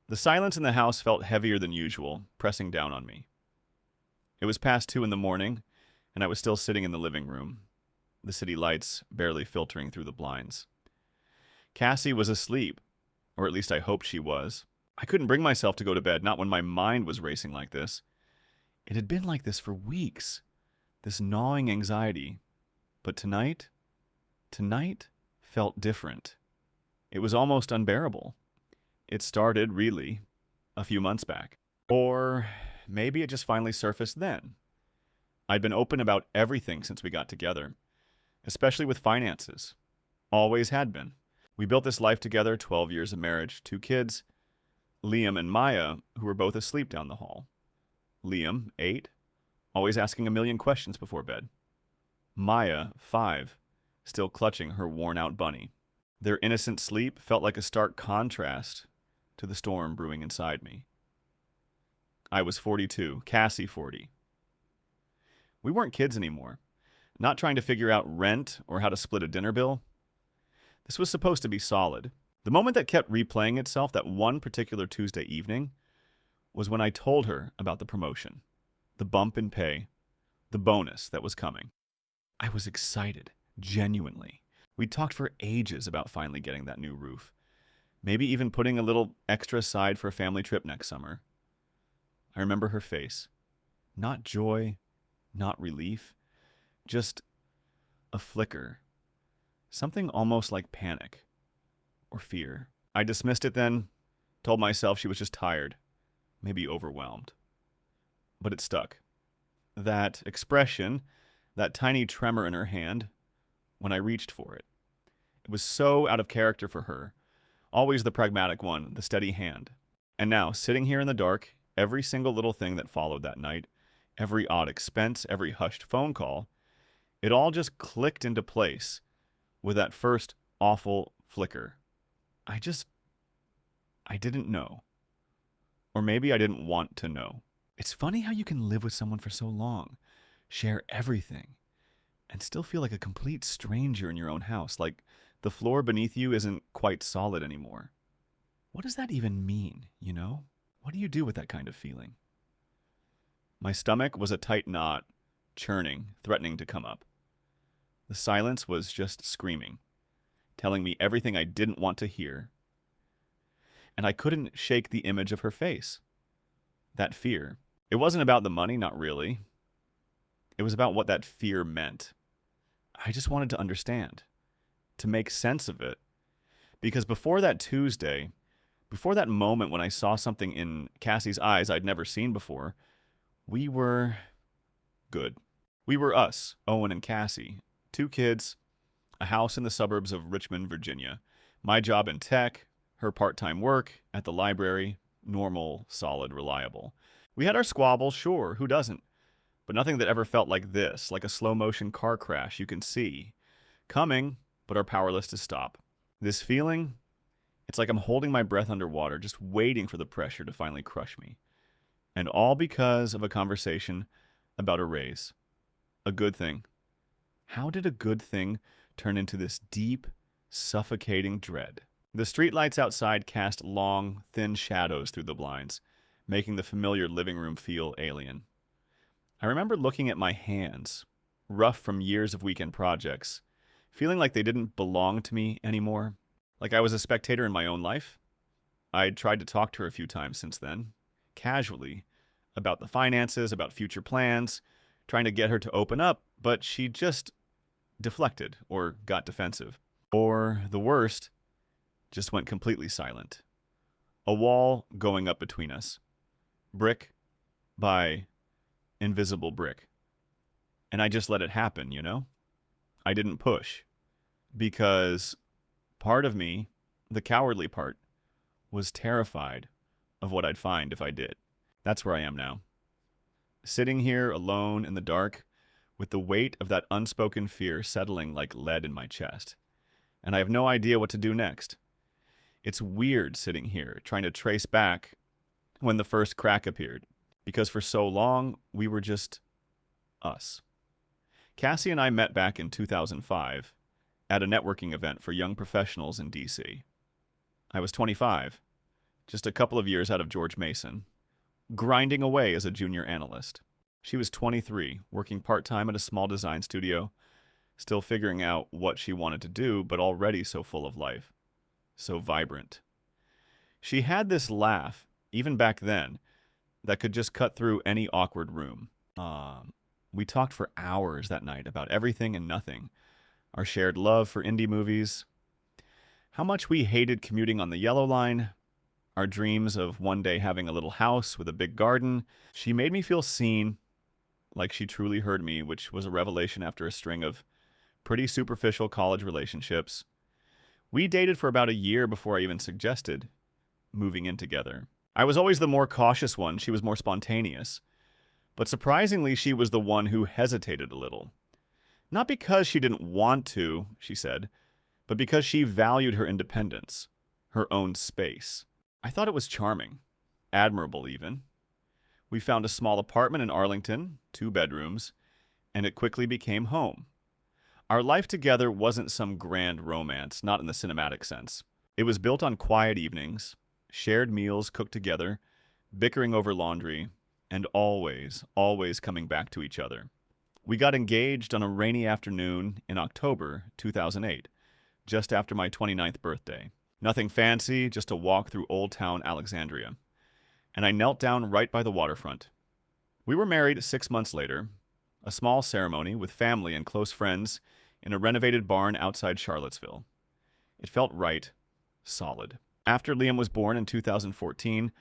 The silence in the house felt heavier than usual, pressing down on me. It was past 2 in the morning, and I was still sitting in the living room, the city lights barely filtering through the blinds. Cassie was asleep, or at least I hoped she was. I couldn't bring myself to go to bed, not when my mind was racing like this. It had been like this for weeks, this gnawing anxiety. But tonight felt different. It was almost unbearable. It started, really, a few months back. Or maybe it just finally surfaced then. I'd been open about everything since we got together, especially with finances. Always had been. We built this life together, 12 years of marriage, 2 kids, Liam and Maya, who were both asleep down the hall. Liam, 8, always asking a million questions before bed. Maya, 5, still clutching her worn-out bunny. Their innocent sleep felt like a stark contrast to the storm brewing inside me. I was 42, Cassie 40. We weren't kids anymore, not trying to figure out rent or how to split a dinner bill. This was supposed to be solid. The moment that kept replaying itself that one particular Tuesday evening was when I told her about the promotion, the bump in pay, the bonus that was coming. I was excited, genuinely. We talked for ages about finally getting that new roof, maybe even putting a little extra aside for a family trip next summer. I remember her face. Not joy, not relief, just a flicker. Something almost like panic or fear. I dismissed it then, told myself she was just tired, maybe overwhelmed. But it stuck. That expression, that tiny tremor in her hand, when I reached for it. It was so out of character for her. Always the pragmatic one, the steady hand. And now, sitting here in the dark, every single little thing that followed that night, every odd expense, every hushed phone call, it all just clicked into place with that first awful flicker. I didn't know. Or maybe I didn't want to know. It's funny how you can live with someone for so long, share everything, and still feel like a complete stranger in your own house, like the floor beneath you isn't quite solid anymore. What does that even mean, you know? What do you do with that kind of feeling? My stomach was a tight knot, churning, threatening to come up. The silence was just screaming, telling me everything I didn't want to hear. And I couldn't shake the image of her face. That fear. It wasn't about the money, not really. It was about what that fear meant. I just wanted to understand, to make sense of it. Because before that Tuesday, before that moment when I saw something in Cassie's eyes I'd never seen before, we were good. We were us, Owen and Cassie, 2 kids, a house in the suburbs of Richmond, Virginia, my job in tech, her part-time work at the library, normal, solid, reliable. We had our squabbles, sure, who doesn't? But nothing that ever felt like this, like a slow-motion car crash you can see, coming, but are powerless to stop. This feeling, it's like I'm holding my breath underwater, just waiting for the pressure to finally crush me. And all because of a conversation about a raise. A good thing. How did a good thing turn into this deep, suffocating dread? The streetlights outside cast long, thin shadows through the blinds, making the familiar living room feel alien. I remember looking at my hands, rough from years of weekend projects, feeling like they didn't belong to me anymore, like I was a spectator in my own life. I'd tried to talk to her a few times since then, casually, about the finances, about future plans, trying to get her to open up, but she just deflected or got defensive. Or, the worst, just went completely silent. A wall going up between us. Brick by invisible brick. And I just let it happen, you know? I didn't push. Because part of me, the cowardly part, was terrified of what I'd find if I did. That's where I am now. Sitting here alone in the dark, with the weight of that unspoken fear settling like lead in my chest. And I have no idea what to do next. It's weird sitting here, trying to trace back when the first crack appeared, because for so long, we were just us. Cassie and I met back in 2005 at a networking event for young professionals in DC. I was 25, just a couple of years out of George Mason, grinding away as a junior analyst. She was 23, working part-time at a small design studio, still figuring out what she wanted to do, but already so full of life, so vibrant. She had this laugh, even back then, that could just cut through any awkward room. We talked for hours that night about everything and nothing. Our shared love for indie movies, how much we hated commuting on the Yellow Line, our dreams of one day having a little house with a big garden. She made me feel seen, like she truly heard me, which was a revelation after a string of pretty superficial college relationships. We dated for about a year before I even suggested moving in together. I was always the more cautious one. She was more spontaneous. But surprisingly, she was the one who hesitated a little. Not because she didn't want to, she said, but because she valued her independence, her own space. I thought it was charming, admirable even. We found a small apartment in Arlington, 2 bedrooms, and it quickly became home. Our life together wasn't some grand romance, not in the cinematic sense. It was built on quiet evenings, shared meals cooked together, bickering over laundry, and always coming back to each other. We got engaged on a rainy afternoon in October 2008, just after my 29th birthday. Nothing fancy, just a walk through Old Town Alexandria. And I knelt down right by the waterfront. We were married 6 months later, a small ceremony with family and close friends in a renovated barn outside Charlottesville. It felt right, solid. After Liam was born in 2014,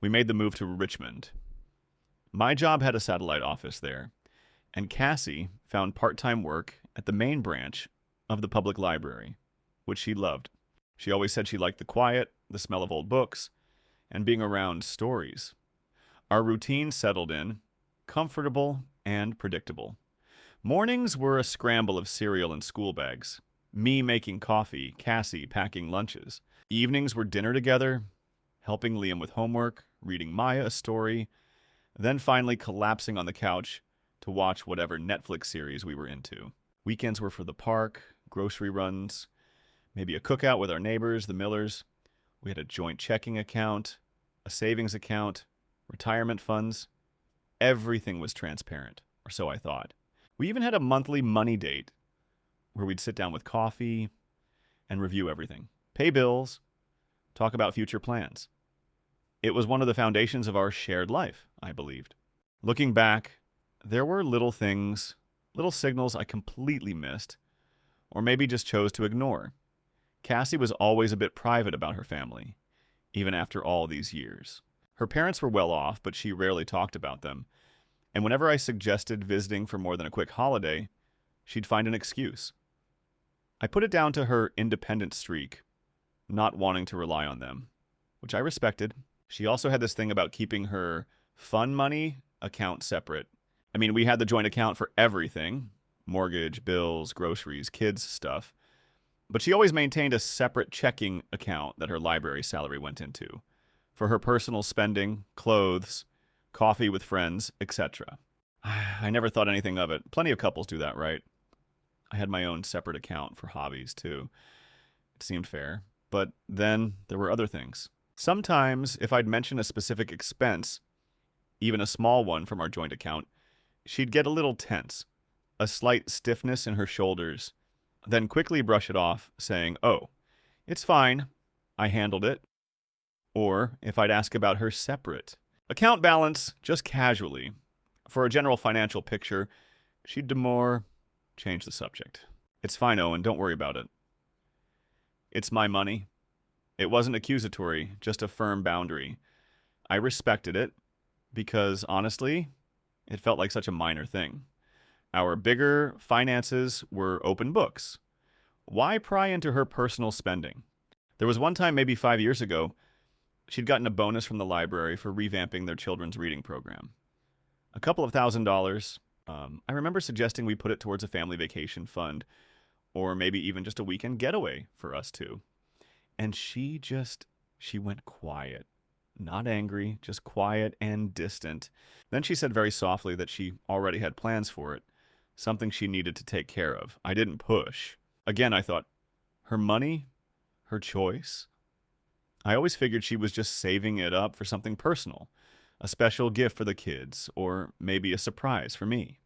we made the move to Richmond. My job had a satellite office there, and Cassie found part-time work at the main branch of the public library, which she loved. She always said she liked the quiet, the smell of old books, and being around stories. Our routine settled in, comfortable and predictable. Mornings were a scramble of cereal and school bags, me making coffee, Cassie packing lunches. Evenings were dinner together, helping Liam with homework, reading Maya a story, then finally collapsing on the couch to watch whatever Netflix series we were into. Weekends were for the park, grocery runs, maybe a cookout with our neighbors, the Millers. We had a joint checking account, a savings account, retirement funds. Everything was transparent, or so I thought. We even had a monthly money date where we'd sit down with coffee and review everything, pay bills, talk about future plans. It was one of the foundations of our shared life, I believed. Looking back, there were little things, little signals I completely missed, or maybe just chose to ignore. Cassie was always a bit private about her family, even after all these years. Her parents were well off, but she rarely talked about them. And whenever I suggested visiting for more than a quick holiday, she'd find an excuse. I put it down to her independent streak, not wanting to rely on them, which I respected. She also had this thing about keeping her fun money account separate. I mean, we had the joint account for everything, mortgage, bills, groceries, kids' stuff. But she always maintained a separate checking account that her library salary went into, for her personal spending, clothes, coffee with friends, etc. I never thought anything of it. Plenty of couples do that, right? I had my own separate account for hobbies, too. It seemed fair. But then there were other things. Sometimes, if I'd mention a specific expense, even a small one from our joint account, she'd get a little tense, a slight stiffness in her shoulders, then quickly brush it off, saying, "Oh, it's fine, I handled it." Or if I'd ask about her separate account balance, just casually, for a general financial picture, she'd demur, change the subject. "It's fine, Owen, don't worry about it. It's my money." It wasn't accusatory, just a firm boundary. I respected it because, honestly, it felt like such a minor thing. Our bigger finances were open books. Why pry into her personal spending? There was one time, maybe 5 years ago, she'd gotten a bonus from the library for revamping their children's reading program. A couple of $1,000s. I remember suggesting we put it towards a family vacation fund, or maybe even just a weekend getaway for us two. And she went quiet. Not angry, just quiet and distant. Then she said very softly that she already had plans for it, something she needed to take care of. I didn't push. Again, I thought, her money, her choice. I always figured she was just saving it up for something personal, a special gift for the kids, or maybe a surprise for me.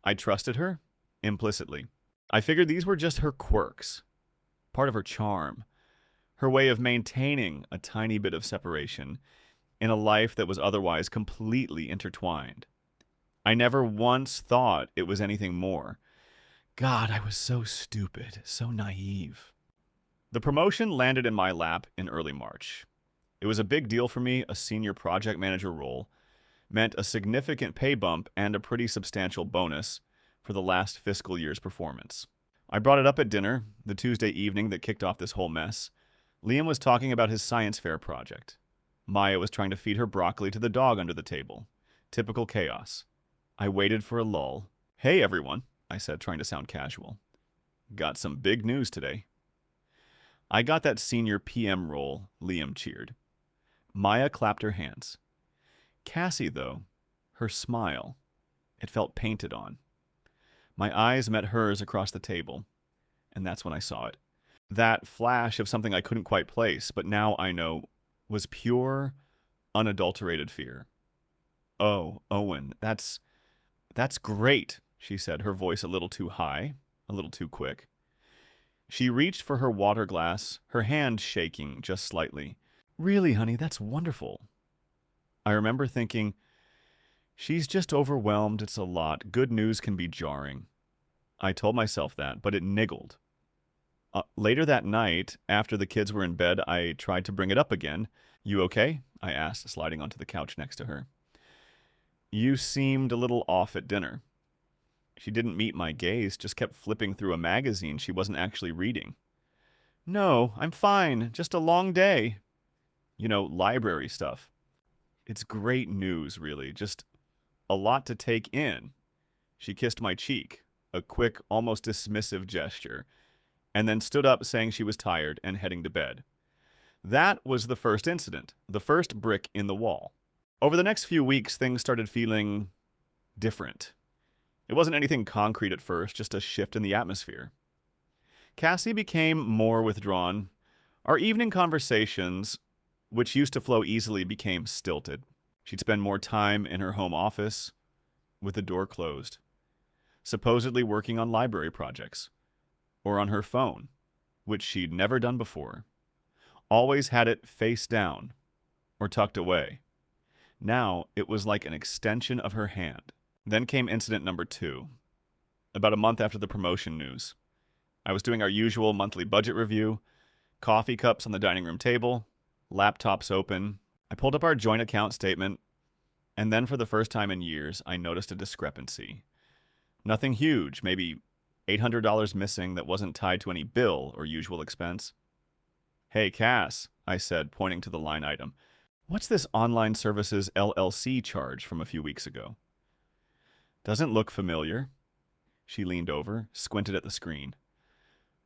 I trusted her, implicitly. I figured these were just her quirks, part of her charm, her way of maintaining a tiny bit of separation in a life that was otherwise completely intertwined. I never once thought it was anything more. God, I was so stupid, so naive. The promotion landed in my lap in early March. It was a big deal for me. A senior project manager role meant a significant pay bump and a pretty substantial bonus for the last fiscal year's performance. I brought it up at dinner, the Tuesday evening that kicked off this whole mess. Liam was talking about his science fair project. Maya was trying to feed her broccoli to the dog under the table. Typical chaos. I waited for a lull. "Hey, everyone," I said, trying to sound casual. "Got some big news today." I got that senior PM role, Liam cheered. Maya clapped her hands. Cassie, though, her smile, it felt painted on. My eyes met hers across the table, and that's when I saw it. That flash of something I couldn't quite place, but now I know was pure, unadulterated fear. "Oh, Owen, that's great," she said, her voice a little too high, a little too quick. She reached for her water glass, her hand shaking just slightly. "Really, honey, that's wonderful." I remember thinking, she's just overwhelmed, it's a lot. Good news can be jarring. I told myself that, but it niggled. Later that night, after the kids were in bed, I tried to bring it up again. "You okay?" I asked, sliding onto the couch next to her. "You seemed a little off at dinner." She didn't meet my gaze, just kept flipping through a magazine she wasn't actually reading. "No, I'm fine. Just a long day." Library stuff. It's great news, really. Just a lot to take in. She kissed my cheek, a quick, almost dismissive gesture, and then stood up saying she was tired and heading to bed. That was the first incident, the first brick in the wall. Over the next few weeks, things started feeling different. It wasn't anything concrete at first, just a shift in the atmosphere. Cassie became more withdrawn. Our evening conversations, which used to flow easily, became stilted. She'd spend more time in her home office, with the door closed, supposedly working on library projects, or on her phone, which she'd never done before. Always had it face down, or tucked away. Now it was like an extension of her hand. Then came incident number 2. About a month after the promotion news. I was doing our usual monthly budget review, coffee cups on the dining room table, laptops open. I pulled up our joint account statement, and then for the first time in years, I noticed a discrepancy. Nothing huge, maybe $800 missing that wasn't tied to any bill or usual expense. "Hey, Cass," I said, pointing to the line item. "What's this online services LLC charge from a few weeks ago?" "Doesn't look familiar." She leaned over, squinted at the screen.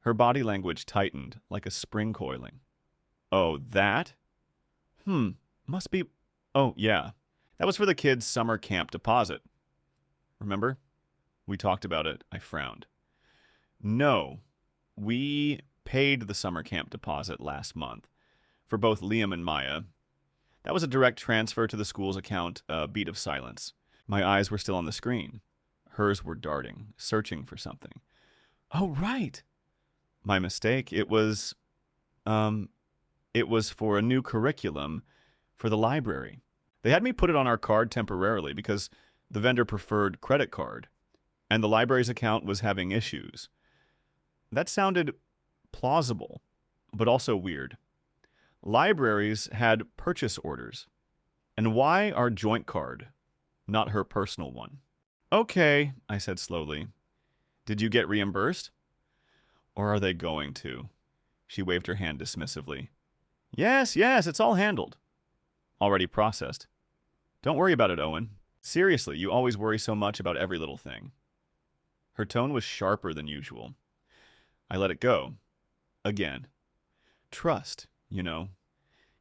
Her body language tightened, like a spring coiling. "Oh, that? Must be... Oh, yeah. That was for the kids' summer camp deposit. Remember? We talked about it." I frowned. "No. We paid the summer camp deposit last month for both Liam and Maya. That was a direct transfer to the school's account, a beat of silence. My eyes were still on the screen. Hers were darting, searching for something. "Oh, right." My mistake. It was for a new curriculum for the library. They had me put it on our card temporarily because the vendor preferred credit card, and the library's account was having issues. That sounded plausible, but also weird. Libraries had purchase orders. And why our joint card, not her personal one? "Okay," I said slowly. "Did you get reimbursed? Or are they going to?" She waved her hand dismissively. Yes, it's all handled." "Already processed." "Don't worry about it, Owen. Seriously, you always worry so much about every little thing." Her tone was sharper than usual. I let it go. Again. Trust,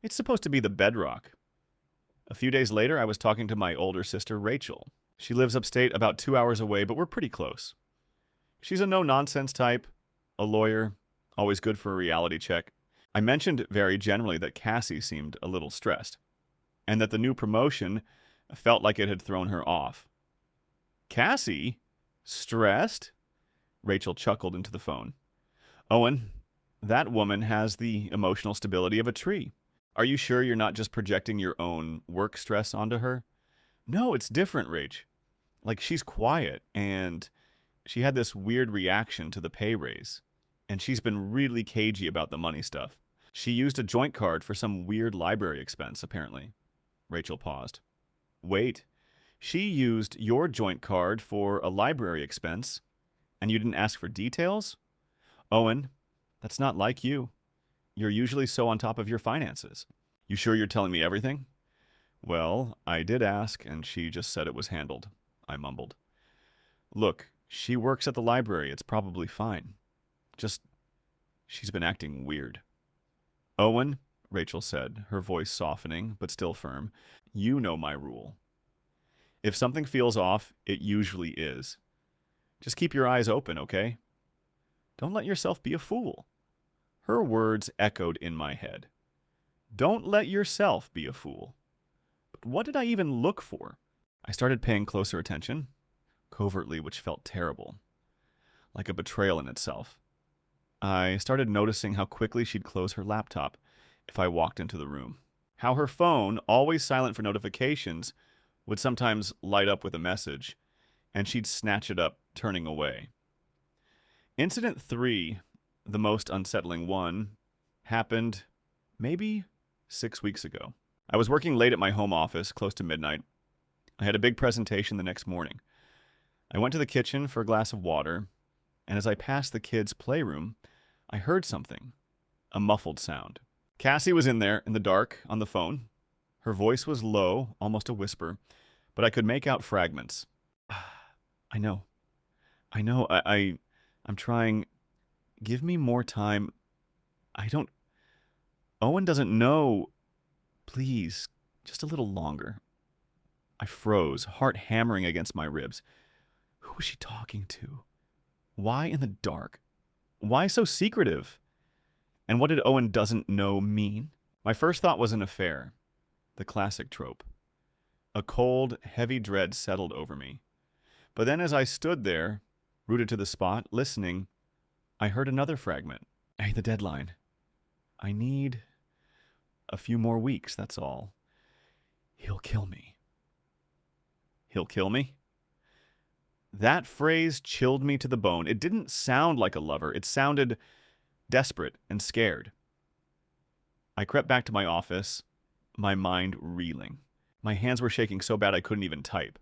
It's supposed to be the bedrock. A few days later, I was talking to my older sister, Rachel. She lives upstate, about 2 hours away, but we're pretty close. She's a no-nonsense type, a lawyer, always good for a reality check. I mentioned very generally that Cassie seemed a little stressed, and that the new promotion felt like it had thrown her off. Cassie? Stressed? Rachel chuckled into the phone. Owen, that woman has the emotional stability of a tree. Are you sure you're not just projecting your own work stress onto her? No, it's different, Rach. Like, she's quiet, and she had this weird reaction to the pay raise, and she's been really cagey about the money stuff. She used a joint card for some weird library expense, apparently. Rachel paused. Wait, she used your joint card for a library expense, and you didn't ask for details? Owen, that's not like you. You're usually so on top of your finances. You sure you're telling me everything? Well, I did ask, and she just said it was handled. I mumbled. Look, she works at the library. It's probably fine. Just, she's been acting weird. Owen, Rachel said, her voice softening, but still firm, you know my rule. If something feels off, it usually is. Just keep your eyes open, okay? Don't let yourself be a fool. Her words echoed in my head. Don't let yourself be a fool. But what did I even look for? I started paying closer attention, covertly, which felt terrible, like a betrayal in itself. I started noticing how quickly she'd close her laptop if I walked into the room. How her phone, always silent for notifications, would sometimes light up with a message, and she'd snatch it up, turning away. Incident 3, the most unsettling one, happened maybe 6 weeks ago. I was working late at my home office, close to midnight. I had a big presentation the next morning. I went to the kitchen for a glass of water, and as I passed the kids' playroom, I heard something, a muffled sound. Cassie was in there, in the dark, on the phone. Her voice was low, almost a whisper, but I could make out fragments. I know. I'm trying. Give me more time. Owen doesn't know. Please, just a little longer. I froze, heart hammering against my ribs. Who was she talking to? Why in the dark? Why so secretive? And what did Owen doesn't know mean? My first thought was an affair, the classic trope. A cold, heavy dread settled over me. But then as I stood there, rooted to the spot, listening, I heard another fragment. Hey, the deadline. I need a few more weeks, that's all. He'll kill me. He'll kill me? That phrase chilled me to the bone. It didn't sound like a lover. It sounded desperate and scared. I crept back to my office, my mind reeling. My hands were shaking so bad I couldn't even type.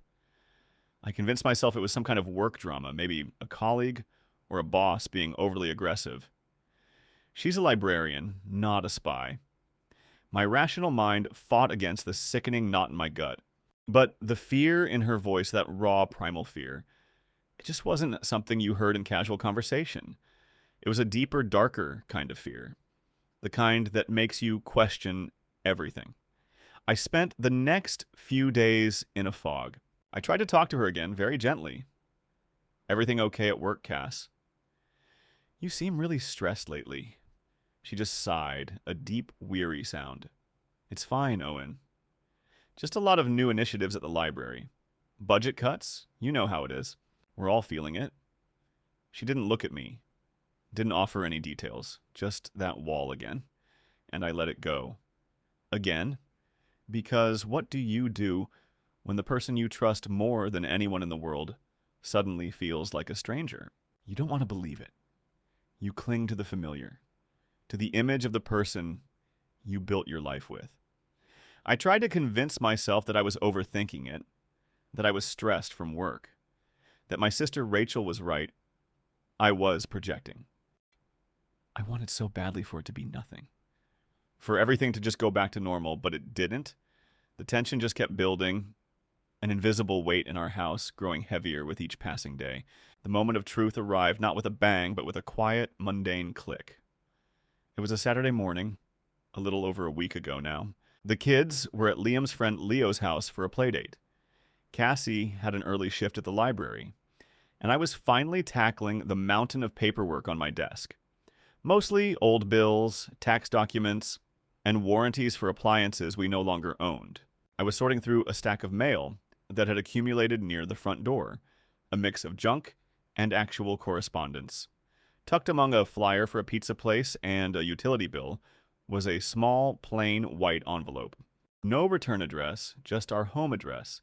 I convinced myself it was some kind of work drama, maybe a colleague or a boss being overly aggressive. She's a librarian, not a spy. My rational mind fought against the sickening knot in my gut. But the fear in her voice, that raw primal fear, it just wasn't something you heard in casual conversation. It was a deeper, darker kind of fear. The kind that makes you question everything. I spent the next few days in a fog. I tried to talk to her again, very gently. Everything okay at work, Cass? You seem really stressed lately. She just sighed, a deep, weary sound. It's fine, Owen. Just a lot of new initiatives at the library. Budget cuts, you know how it is. We're all feeling it. She didn't look at me, didn't offer any details, just that wall again. And I let it go. Again, because what do you do when the person you trust more than anyone in the world suddenly feels like a stranger? You don't want to believe it. You cling to the familiar, to the image of the person you built your life with. I tried to convince myself that I was overthinking it, that I was stressed from work, that my sister Rachel was right. I was projecting. I wanted so badly for it to be nothing, for everything to just go back to normal, but it didn't. The tension just kept building, an invisible weight in our house growing heavier with each passing day. The moment of truth arrived, not with a bang, but with a quiet, mundane click. It was a Saturday morning, a little over a week ago now. The kids were at Liam's friend Leo's house for a playdate. Cassie had an early shift at the library, and I was finally tackling the mountain of paperwork on my desk. Mostly old bills, tax documents, and warranties for appliances we no longer owned. I was sorting through a stack of mail that had accumulated near the front door, a mix of junk and actual correspondence. Tucked among a flyer for a pizza place and a utility bill was a small, plain white envelope. No return address, just our home address,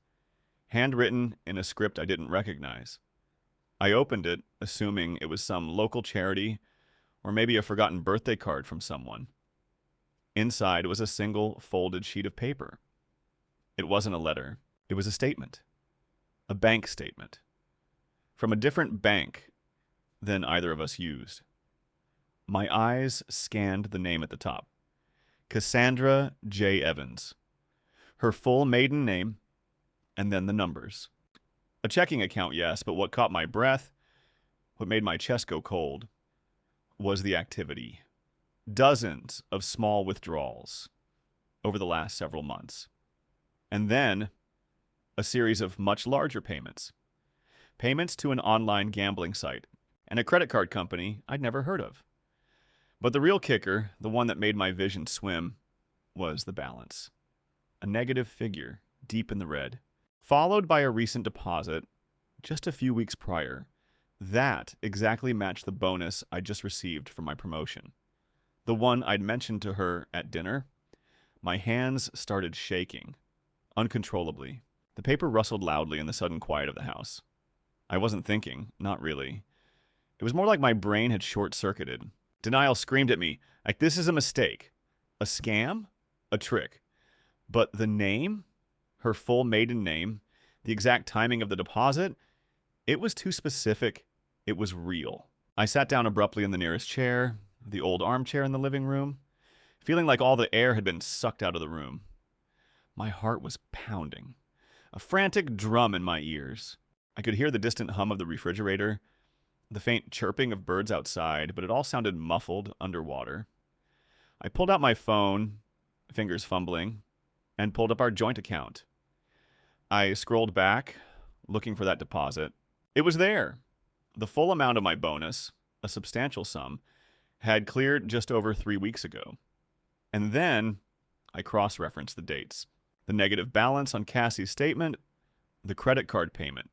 handwritten in a script I didn't recognize. I opened it, assuming it was some local charity or maybe a forgotten birthday card from someone. Inside was a single folded sheet of paper. It wasn't a letter. It was a statement. A bank statement. From a different bank than either of us used. My eyes scanned the name at the top. Cassandra J. Evans. Her full maiden name, and then the numbers. A checking account, yes, but what caught my breath, what made my chest go cold, was the activity. Dozens of small withdrawals over the last several months. And then a series of much larger payments. Payments to an online gambling site and a credit card company I'd never heard of. But the real kicker, the one that made my vision swim, was the balance. A negative figure, deep in the red, followed by a recent deposit just a few weeks prior. That exactly matched the bonus I just received from my promotion. The one I'd mentioned to her at dinner. My hands started shaking, uncontrollably. The paper rustled loudly in the sudden quiet of the house. I wasn't thinking, not really. It was more like my brain had short-circuited. Denial screamed at me, like this is a mistake. A scam? A trick. But the name, her full maiden name, the exact timing of the deposit, it was too specific. It was real. I sat down abruptly in the nearest chair, the old armchair in the living room, feeling like all the air had been sucked out of the room. My heart was pounding, a frantic drum in my ears. I could hear the distant hum of the refrigerator, the faint chirping of birds outside, but it all sounded muffled underwater. I pulled out my phone, fingers fumbling, and pulled up our joint account. I scrolled back, looking for that deposit. It was there. The full amount of my bonus, a substantial sum, had cleared just over 3 weeks ago. And then I cross-referenced the dates. The negative balance on Cassie's statement, the credit card payment,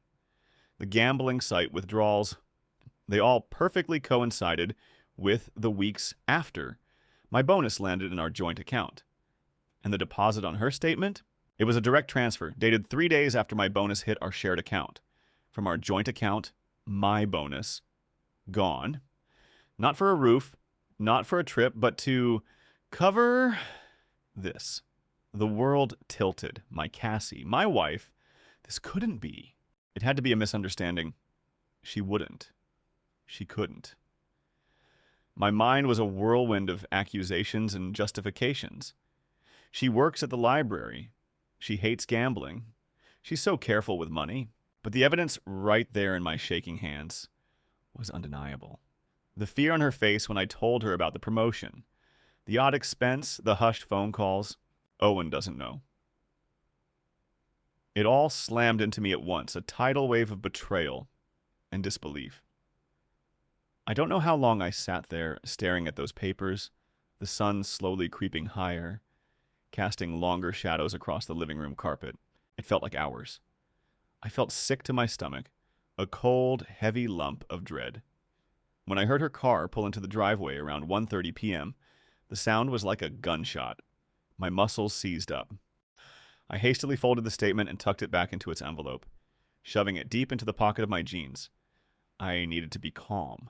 the gambling site withdrawals, they all perfectly coincided with the weeks after my bonus landed in our joint account. And the deposit on her statement, it was a direct transfer dated 3 days after my bonus hit our shared account. From our joint account, my bonus, gone. Not for a roof, not for a trip, but to cover this. The world tilted. My Cassie, my wife, this couldn't be. It had to be a misunderstanding. She wouldn't. She couldn't. My mind was a whirlwind of accusations and justifications. She works at the library. She hates gambling. She's so careful with money. But the evidence right there in my shaking hands was undeniable. The fear on her face when I told her about the promotion. The odd expense, the hushed phone calls. Owen doesn't know. It all slammed into me at once, a tidal wave of betrayal and disbelief. I don't know how long I sat there staring at those papers, the sun slowly creeping higher, casting longer shadows across the living room carpet. It felt like hours. I felt sick to my stomach, a cold, heavy lump of dread. When I heard her car pull into the driveway around 1:30 p.m., the sound was like a gunshot. My muscles seized up. I hastily folded the statement and tucked it back into its envelope, shoving it deep into the pocket of my jeans. I needed to be calm.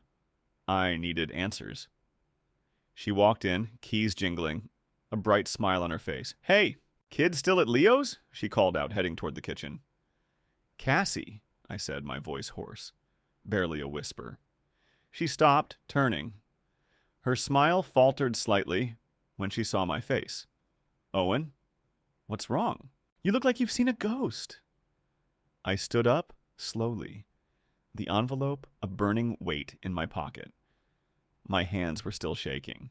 I needed answers. She walked in, keys jingling, a bright smile on her face. "Hey, kid still at Leo's?" she called out, heading toward the kitchen. "Cassie," I said, my voice hoarse, barely a whisper. She stopped, turning. Her smile faltered slightly when she saw my face. "Owen, what's wrong? You look like you've seen a ghost." I stood up, slowly, the envelope a burning weight in my pocket. My hands were still shaking.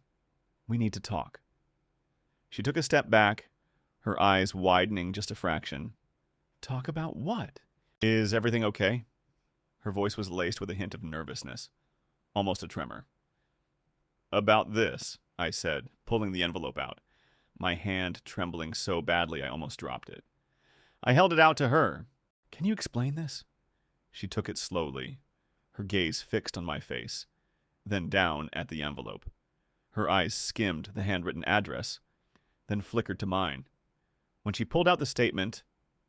"We need to talk." She took a step back, her eyes widening just a fraction. "Talk about what?" "Is everything okay?" Her voice was laced with a hint of nervousness, almost a tremor. About this, I said, pulling the envelope out, my hand trembling so badly I almost dropped it. I held it out to her. Can you explain this? She took it slowly, her gaze fixed on my face, then down at the envelope. Her eyes skimmed the handwritten address, then flickered to mine. When she pulled out the statement,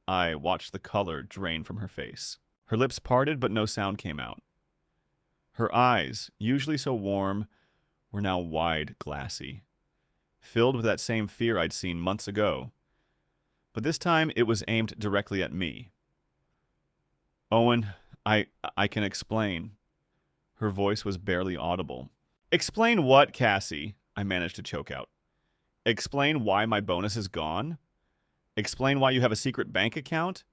I watched the color drain from her face. Her lips parted, but no sound came out. Her eyes, usually so warm, were now wide, glassy, filled with that same fear I'd seen months ago. But this time it was aimed directly at me. Owen, I can explain. Her voice was barely audible. Explain what, Cassie? I managed to choke out. Explain why my bonus is gone? Explain why you have a secret bank account?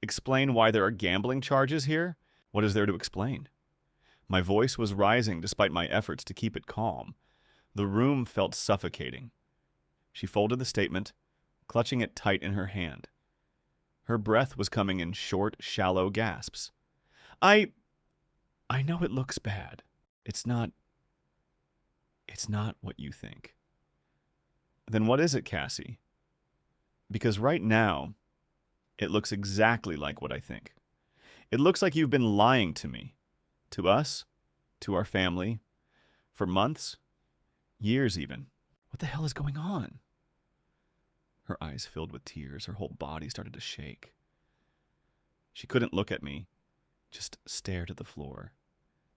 Explain why there are gambling charges here? What is there to explain? My voice was rising despite my efforts to keep it calm. The room felt suffocating. She folded the statement, clutching it tight in her hand. Her breath was coming in short, shallow gasps. I know it looks bad. It's not what you think. Then what is it, Cassie? Because right now, it looks exactly like what I think. It looks like you've been lying to me, to us, to our family, for months, years even. What the hell is going on? Her eyes filled with tears. Her whole body started to shake. She couldn't look at me, just stared at the floor.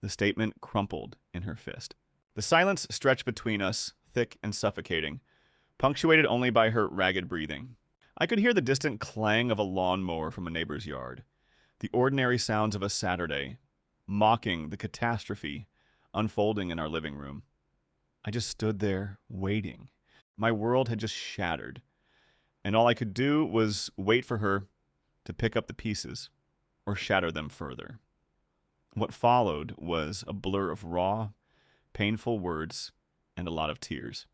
The statement crumpled in her fist. The silence stretched between us, thick and suffocating, punctuated only by her ragged breathing. I could hear the distant clang of a lawnmower from a neighbor's yard, the ordinary sounds of a Saturday, mocking the catastrophe unfolding in our living room. I just stood there, waiting. My world had just shattered, and all I could do was wait for her to pick up the pieces or shatter them further. What followed was a blur of raw, painful words and a lot of tears.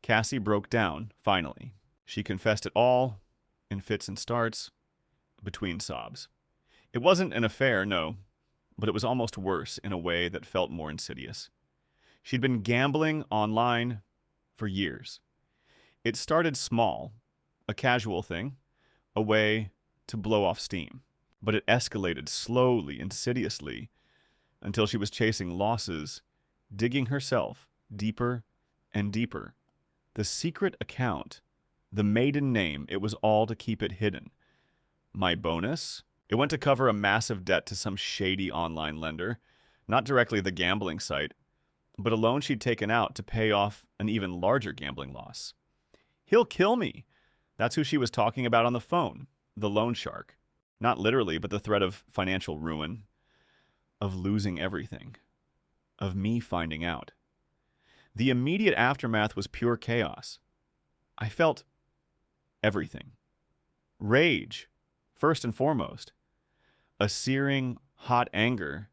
Cassie broke down, finally. She confessed it all, in fits and starts, between sobs. It wasn't an affair, no, but it was almost worse in a way that felt more insidious. She'd been gambling online for years. It started small, a casual thing, a way to blow off steam. But it escalated slowly, insidiously, until she was chasing losses, digging herself deeper and deeper. The secret account, the maiden name, it was all to keep it hidden. My bonus? It went to cover a massive debt to some shady online lender, not directly the gambling site, but a loan she'd taken out to pay off an even larger gambling loss. He'll kill me. That's who she was talking about on the phone, the loan shark. Not literally, but the threat of financial ruin, of losing everything, of me finding out. The immediate aftermath was pure chaos. I felt everything. Rage, first and foremost. A searing, hot anger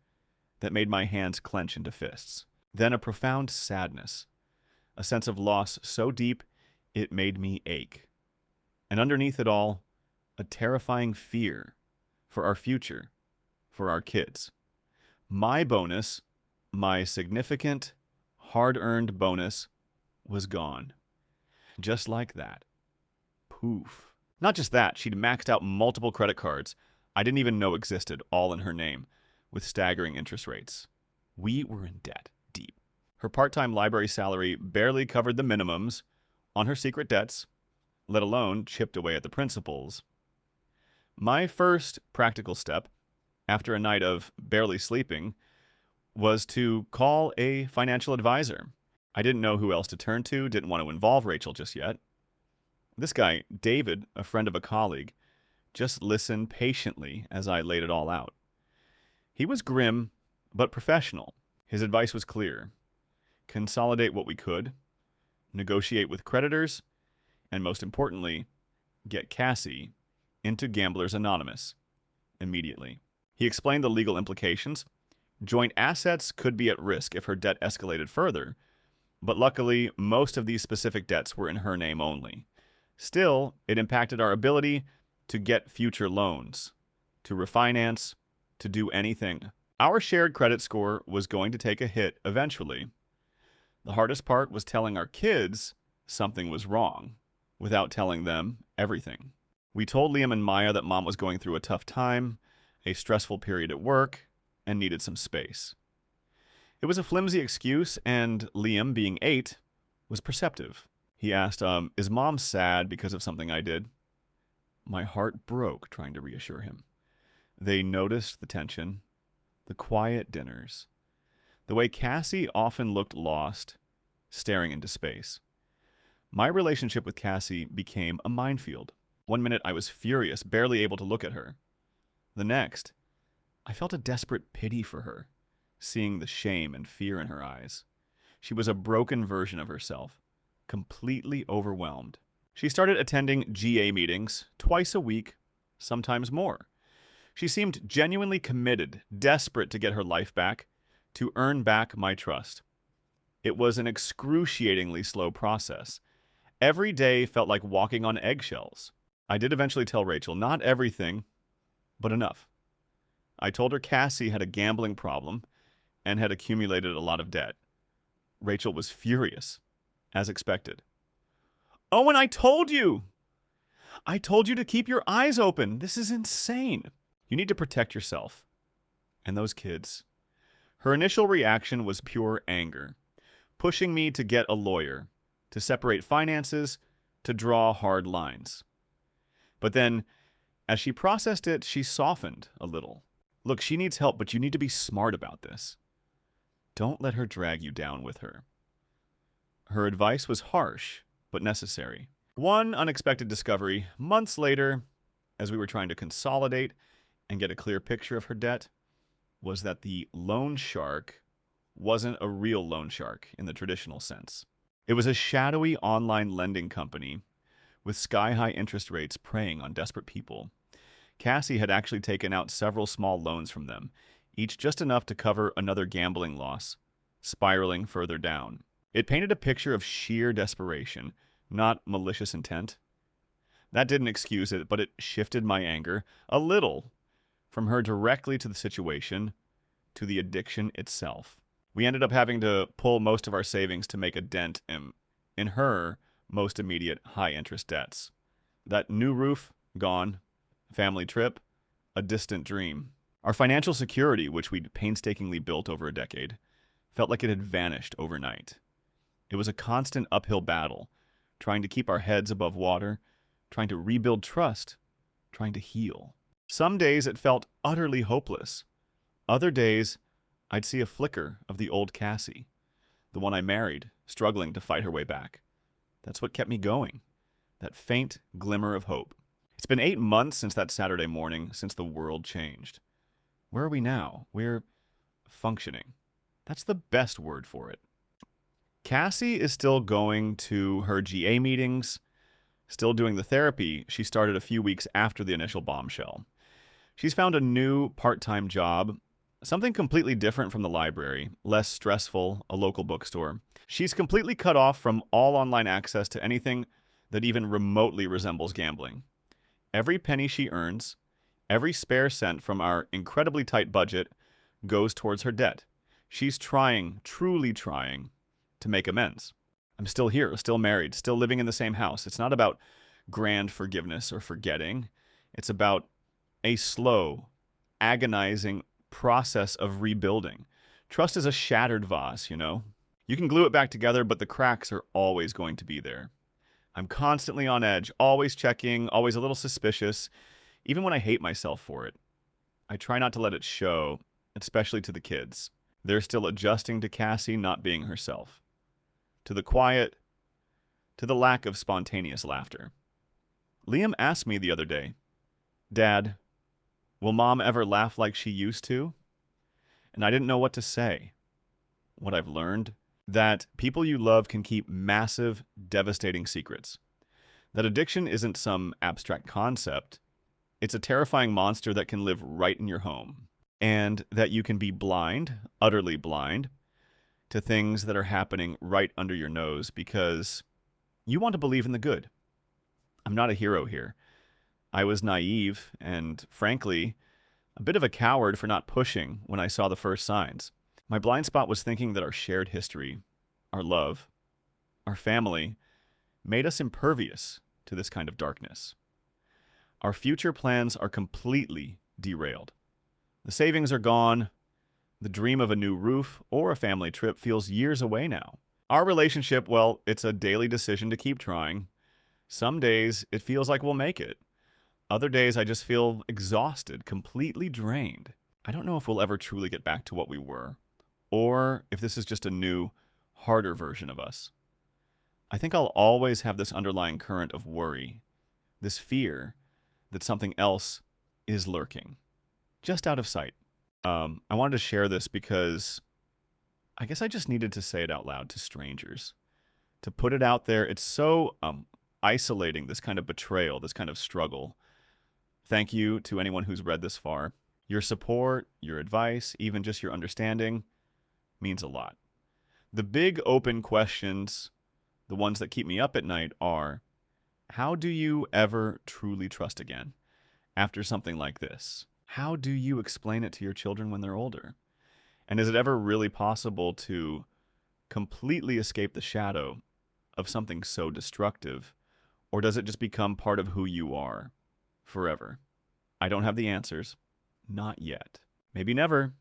that made my hands clench into fists. Then a profound sadness, a sense of loss so deep it made me ache. And underneath it all, a terrifying fear for our future, for our kids. My bonus, my significant, hard-earned bonus, was gone. Just like that. Poof. Not just that, she'd maxed out multiple credit cards I didn't even know existed, all in her name, with staggering interest rates. We were in debt, deep. Her part-time library salary barely covered the minimums on her secret debts, let alone chipped away at the principals. My first practical step, after a night of barely sleeping, was to call a financial advisor. I didn't know who else to turn to, didn't want to involve Rachel just yet. This guy, David, a friend of a colleague, just listened patiently as I laid it all out. He was grim, but professional. His advice was clear. Consolidate what we could, negotiate with creditors, and most importantly, get Cassie into Gamblers Anonymous immediately. He explained the legal implications. Joint assets could be at risk if her debt escalated further, but luckily, most of these specific debts were in her name only. Still, it impacted our ability to get future loans, to refinance, to do anything. Our shared credit score was going to take a hit eventually. The hardest part was telling our kids something was wrong without telling them everything. We told Liam and Maya that mom was going through a tough time, a stressful period at work, and needed some space. It was a flimsy excuse, and Liam, being 8, was perceptive. He asked, is mom sad because of something I did? My heart broke trying to reassure him. They noticed the tension, the quiet dinners, the way Cassie often looked lost, staring into space. My relationship with Cassie became a minefield. One minute I was furious, barely able to look at her. The next, I felt a desperate pity for her, seeing the shame and fear in her eyes. She was a broken version of herself, completely overwhelmed. She started attending GA meetings twice a week, sometimes more. She seemed genuinely committed, desperate to get her life back, to earn back my trust. It was an excruciatingly slow process. Every day felt like walking on eggshells. I did eventually tell Rachel, not everything, but enough. I told her Cassie had a gambling problem and had accumulated a lot of debt. Rachel was furious, as expected. Owen, I told you! I told you to keep your eyes open. This is insane. You need to protect yourself. And those kids. Her initial reaction was pure anger, pushing me to get a lawyer, to separate finances, to draw hard lines. But then, as she processed it, she softened a little. Look, she needs help, but you need to be smart about this. Don't let her drag you down with her. Her advice was harsh, but necessary. One unexpected discovery, months later, as we were trying to consolidate and get a clear picture of her debt, was that the loan shark wasn't a real loan shark in the traditional sense. It was a shadowy online lending company with sky-high interest rates preying on desperate people. Cassie had actually taken out several small loans from them, each just enough to cover another gambling loss, spiraling further down. It painted a picture of sheer desperation, not malicious intent. That didn't excuse it, but it shifted my anger a little from her directly to the situation, to the addiction itself. We ended up having to pull most of our savings to make a dent in her most immediate high-interest debts. That new roof, gone. Family trip, a distant dream. Our financial security, which we'd painstakingly built over a decade, felt like it had vanished overnight. It was a constant uphill battle, trying to keep our heads above water, trying to rebuild trust, trying to heal. Some days it felt utterly hopeless. Other days, I'd see a flicker of the old Cassie, the one I married, struggling to fight her way back. That's what kept me going, that faint glimmer of hope. It's been 8 months since that Saturday morning, since the world changed. Where are we now? We're functioning. That's the best word for it. Cassie is still going to her GA meetings, still doing the therapy she started a few weeks after the initial bombshell. She's found a new part-time job, something completely different from the library, less stressful, a local bookstore. She's completely cut off from all online access to anything that even remotely resembles gambling. Every penny she earns, every spare cent from our incredibly tight budget goes towards her debt. She's trying, truly trying, to make amends. I'm still here, still married, still living in the same house. It's not about grand forgiveness or forgetting. It's about a slow, agonizing process of rebuilding. Trust is a shattered vase, you know? You can glue it back together, but the cracks are always going to be there. I'm constantly on edge, always checking, always a little suspicious, even when I hate myself for it. I try not to let it show, especially to the kids. They're still adjusting to Cassie not being herself, to the quiet, to the lack of spontaneous laughter. Liam asked me the other day, "Dad, will Mom ever laugh like she used to?" And I didn't know what to say. What I've learned, that people you love can keep massive, devastating secrets. That addiction isn't some abstract concept. It's a terrifying monster that can live right in your home. And that you can be blind, utterly blind, to things that are happening right under your nose because you want to believe in the good. I'm not a hero here. I was naive and, frankly, a bit of a coward for not pushing when I saw the first signs. My blind spot was thinking that our shared history, our love, our family made us impervious to this kind of darkness. Our future plans are completely derailed. The savings are gone. The dream of a new roof or a family trip feels years away now. Our relationship, well, it's a daily decision to keep trying. Some days it feels like we'll make it. Other days I just feel exhausted, completely drained. I don't know if we'll ever truly get back to what we were, or if this is just a new, harder version of us. I think I'll always have this underlying current of worry, this fear that something else is lurking, just out of sight. I wanted to share this because I guess I just needed to say it out loud to strangers, to put it out there. It's so isolating, this kind of betrayal, this kind of struggle. Thank you to anyone who's read this far. Your support, your advice, even just your understanding means a lot. The big open questions, the ones that keep me up at night, are: how do you ever truly trust again after something like this? How do you explain it to your children when they're older? And is it ever really possible to completely escape the shadow of something so destructive? Or does it just become part of who you are forever? I don't have the answers. Not yet. Maybe never.